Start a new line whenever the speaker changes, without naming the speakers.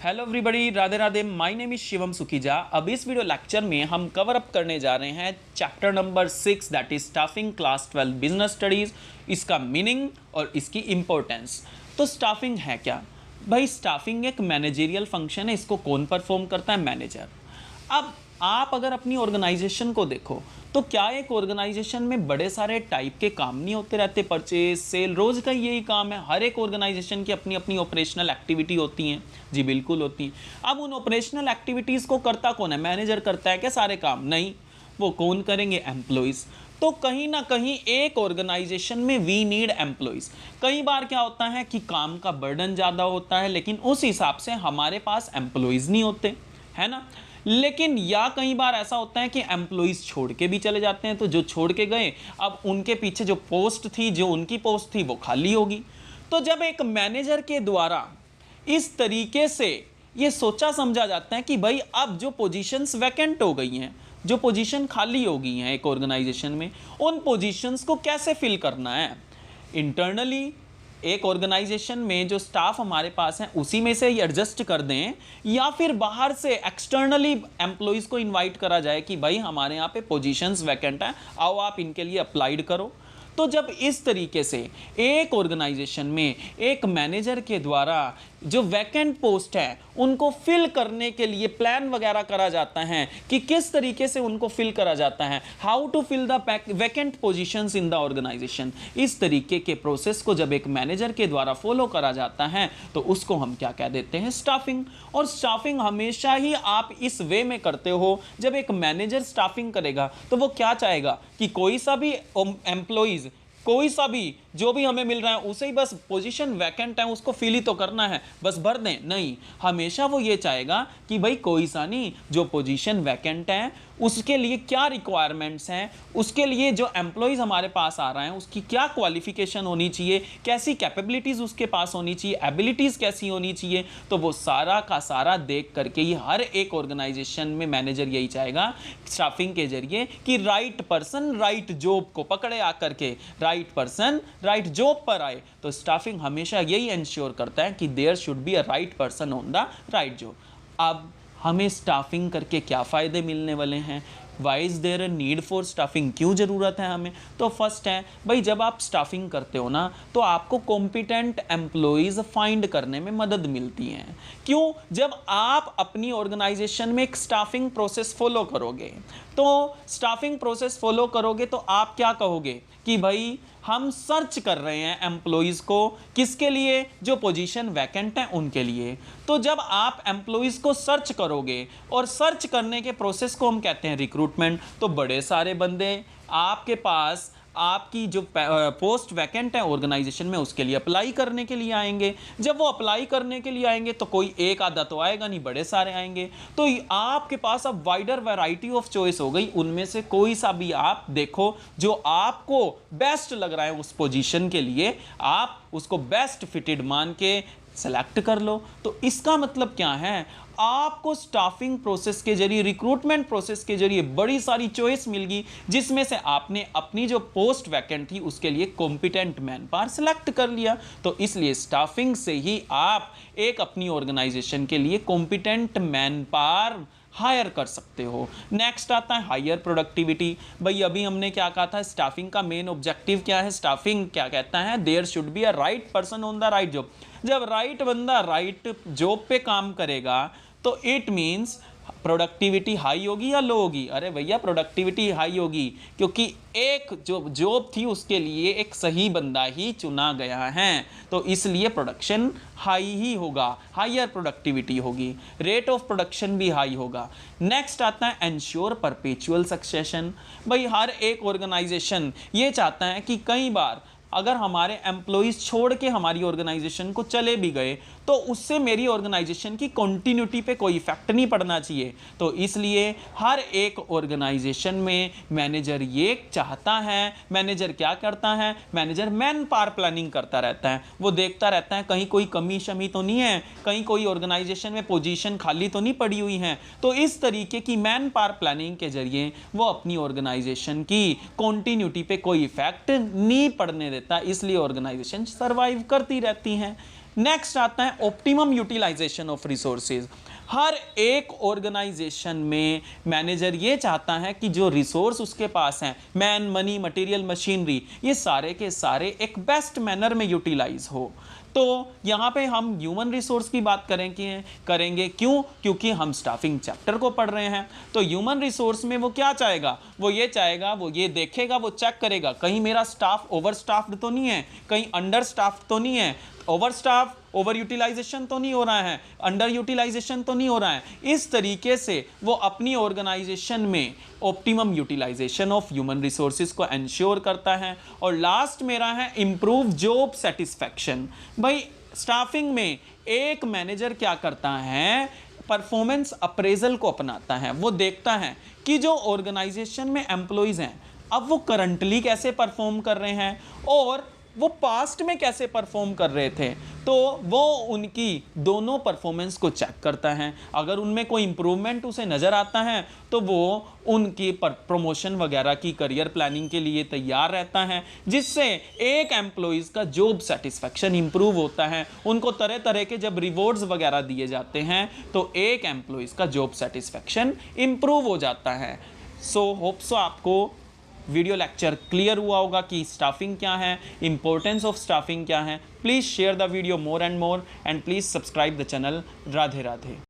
Hello everybody, Radhe Radhe. My name is Shivam Sukhija. अब इस video lecture में हम कवर अप करने जा रहे हैं chapter number 6 that is staffing class 12 business studies, इसका मीनिंग और इसकी इंपॉर्टेंस। तो स्टाफिंग है क्या भाई? स्टाफिंग एक मैनेजरियल फंक्शन है। इसको कौन परफॉर्म करता है? मैनेजर। अब आप अगर अपनी ऑर्गेनाइजेशन को देखो तो क्या एक ऑर्गेनाइजेशन में बड़े सारे टाइप के काम नहीं होते रहते? परचेज, सेल, रोज का यही काम है। हर एक ऑर्गेनाइजेशन की अपनी अपनी ऑपरेशनल एक्टिविटी होती हैं। जी बिल्कुल होती हैं। अब उन ऑपरेशनल एक्टिविटीज को करता कौन है? मैनेजर करता है क्या सारे काम? नहीं, वो कौन करेंगे? एम्प्लॉइज। तो कहीं ना कहीं एक ऑर्गेनाइजेशन में वी नीड एम्प्लॉइज। कई बार क्या होता है कि काम का बर्डन ज़्यादा होता है, लेकिन उस हिसाब से हमारे पास एम्प्लॉइज नहीं होते, है ना। लेकिन या कई बार ऐसा होता है कि एम्प्लॉइज छोड़ के भी चले जाते हैं। तो जो छोड़ के गए, अब उनके पीछे जो पोस्ट थी, जो उनकी पोस्ट थी, वो खाली होगी। तो जब एक मैनेजर के द्वारा इस तरीके से ये सोचा समझा जाता है कि भाई अब जो पोजीशंस वैकेंट हो गई हैं, जो पोजीशन खाली हो गई हैं एक ऑर्गेनाइजेशन में, उन पोजीशंस को कैसे फिल करना है। इंटरनली एक ऑर्गेनाइजेशन में जो स्टाफ हमारे पास है उसी में से ही एडजस्ट कर दें, या फिर बाहर से एक्सटर्नली एम्प्लॉइज को इनवाइट करा जाए कि भाई हमारे यहाँ पे पोजीशंस वैकेंट है, आओ आप इनके लिए अप्लाइड करो। तो जब इस तरीके से एक ऑर्गेनाइजेशन में एक मैनेजर के द्वारा जो वैकेंट पोस्ट है उनको फिल करने के लिए प्लान वगैरह करा जाता है कि किस तरीके से उनको फिल करा जाता है, how to fill the vacant positions in the organisation, इस तरीके के प्रोसेस को जब एक मैनेजर के द्वारा फॉलो करा जाता है तो उसको हम क्या कह देते हैं? स्टाफिंग। और स्टाफिंग हमेशा ही आप इस वे में करते हो, जब एक मैनेजर स्टाफिंग करेगा तो वो क्या चाहेगा कि कोई सा भी एम्प्लॉइज, कोई सा भी जो भी हमें मिल रहा है उसे ही बस पोजीशन वैकेंट है उसको फिल ही तो करना है, बस भर दें। नहीं, हमेशा वो ये चाहेगा कि भाई कोई सा नहीं, जो पोजीशन वैकेंट है उसके लिए क्या रिक्वायरमेंट्स हैं, उसके लिए जो एम्प्लॉइज हमारे पास आ रहा है उसकी क्या क्वालिफिकेशन होनी चाहिए, कैसी कैपेबिलिटीज़ उसके पास होनी चाहिए, एबिलिटीज़ कैसी होनी चाहिए। तो वो सारा का सारा देख करके ही हर एक ऑर्गेनाइजेशन में मैनेजर यही चाहेगा स्टाफिंग के जरिए कि राइट पर्सन राइट जॉब को पकड़े आकर के, राइट पर्सन राइट जॉब पर आए। तो स्टाफिंग हमेशा यही इंश्योर करता है कि there should be a right person on the right job. अब हमें स्टाफिंग करके क्या फ़ायदे मिलने वाले हैं? Why is there a need for staffing? क्यों ज़रूरत है हमें? तो फर्स्ट है भाई, जब आप स्टाफिंग करते हो ना तो आपको कॉम्पिटेंट एम्प्लॉइज़ फाइंड करने में मदद मिलती है। क्यों? जब आप अपनी ऑर्गेनाइजेशन में एक स्टाफिंग प्रोसेस फॉलो करोगे, तो स्टाफिंग प्रोसेस फॉलो करोगे तो आप क्या कहोगे कि भाई हम सर्च कर रहे हैं एम्प्लॉइज़ को, किसके लिए? जो पोजीशन वैकेंट है उनके लिए। तो जब आप एम्प्लॉइज़ को सर्च करोगे, और सर्च करने के प्रोसेस को हम कहते हैं रिक्रूटमेंट, तो बड़े सारे बंदे आपके पास आपकी जो पोस्ट वैकेंट है ऑर्गेनाइजेशन में उसके लिए अप्लाई करने के लिए आएंगे। जब वो अप्लाई करने के लिए आएंगे तो कोई एक आधा तो आएगा नहीं, बड़े सारे आएंगे। तो आपके पास अब वाइडर वैरायटी ऑफ चॉइस हो गई। उनमें से कोई सा भी आप देखो जो आपको बेस्ट लग रहा है उस पोजीशन के लिए, आप उसको बेस्ट फिटेड मान के सेलेक्ट कर लो। तो इसका मतलब क्या है? आपको स्टाफिंग प्रोसेस के जरिए, रिक्रूटमेंट प्रोसेस के जरिए बड़ी सारी चॉइस मिल गई, जिसमें से आपने अपनी जो पोस्ट वैकेंट थी उसके लिए कॉम्पिटेंट मैन पावर सेलेक्ट कर लिया। तो इसलिए स्टाफिंग से ही आप एक अपनी ऑर्गेनाइजेशन के लिए कॉम्पिटेंट मैन पावर हायर कर सकते हो। नेक्स्ट आता है हायर प्रोडक्टिविटी। भाई अभी हमने क्या कहा था? स्टाफिंग का मेन ऑब्जेक्टिव क्या है? स्टाफिंग क्या कहता है? There should be a right person on the right job. जब राइट बंदा राइट जॉब पे काम करेगा तो इट मीन्स प्रोडक्टिविटी हाई होगी या लो होगी? अरे भैया प्रोडक्टिविटी हाई होगी, क्योंकि एक जो जॉब थी उसके लिए एक सही बंदा ही चुना गया है। तो इसलिए प्रोडक्शन हाई ही होगा, हायर प्रोडक्टिविटी होगी, रेट ऑफ प्रोडक्शन भी हाई होगा। नेक्स्ट आता है एंश्योर परपेचुअल सक्सेशन। भाई हर एक ऑर्गेनाइजेशन ये चाहता है कि कई बार अगर हमारे एम्प्लॉइज छोड़ के हमारी ऑर्गेनाइजेशन को चले भी गए तो उससे मेरी ऑर्गेनाइजेशन की कंटिन्यूटी पे कोई इफेक्ट नहीं पड़ना चाहिए। तो इसलिए हर एक ऑर्गेनाइजेशन में मैनेजर ये चाहता है, मैनेजर क्या करता है? मैनेजर मैन पावर प्लानिंग करता रहता है। वो देखता रहता है कहीं कोई कमी शमी तो नहीं है, कहीं कोई ऑर्गेनाइजेशन में पोजीशन खाली तो नहीं पड़ी हुई है। तो इस तरीके की मैन पावर प्लानिंग के जरिए वो अपनी ऑर्गेनाइजेशन की कंटिन्यूटी पे कोई इफेक्ट नहीं पड़ने देता, इसलिए ऑर्गेनाइजेशन सर्वाइव करती रहती हैं। नेक्स्ट आता है ऑप्टिमम यूटिलाइजेशन ऑफ रिसोर्सेज। हर एक ऑर्गेनाइजेशन में मैनेजर ये चाहता है कि जो रिसोर्स उसके पास हैं, मैन, मनी, मटेरियल, मशीनरी, ये सारे के सारे एक बेस्ट मैनर में यूटिलाइज हो। तो यहाँ पे हम ह्यूमन रिसोर्स की बात करेंगे क्यों? क्योंकि हम स्टाफिंग चैप्टर को पढ़ रहे हैं। तो ह्यूमन रिसोर्स में वो क्या चाहेगा? वो ये चाहेगा, वो ये देखेगा, वो चेक करेगा कहीं मेरा स्टाफ ओवर स्टाफ्ड तो नहीं है, कहीं अंडर स्टाफ्ड तो नहीं है, ओवर स्टाफ, ओवर यूटिलाइजेशन तो नहीं हो रहा है, अंडर यूटिलाइजेशन तो नहीं हो रहा है। इस तरीके से वो अपनी ऑर्गेनाइजेशन में optimum utilisation of human resources को एंश्योर करता है। और लास्ट मेरा है इंप्रूव जॉब सेटिस्फैक्शन। भाई स्टाफिंग में एक मैनेजर क्या करता है? परफॉर्मेंस अप्रेजल को अपनाता है। वो देखता है कि जो ऑर्गेनाइजेशन में एम्प्लॉइज हैं अब वो करंटली कैसे परफॉर्म कर रहे हैं और वो पास्ट में कैसे परफॉर्म कर रहे थे। तो वो उनकी दोनों परफॉर्मेंस को चेक करता है। अगर उनमें कोई इंप्रूवमेंट उसे नज़र आता है तो वो उनकी प्रमोशन वगैरह की करियर प्लानिंग के लिए तैयार रहता है, जिससे एक एम्प्लॉइज़ का जॉब सेटिस्फैक्शन इंप्रूव होता है। उनको तरह तरह के जब रिवॉर्ड्स वगैरह दिए जाते हैं तो एक एम्प्लॉइज़ का जॉब सेटिस्फैक्शन इंप्रूव हो जाता है। सो होप सो आपको वीडियो लेक्चर क्लियर हुआ होगा कि स्टाफिंग क्या है, इंपॉर्टेंस ऑफ स्टाफिंग क्या है। Please share the video more and please subscribe the channel. Radhe Radhe.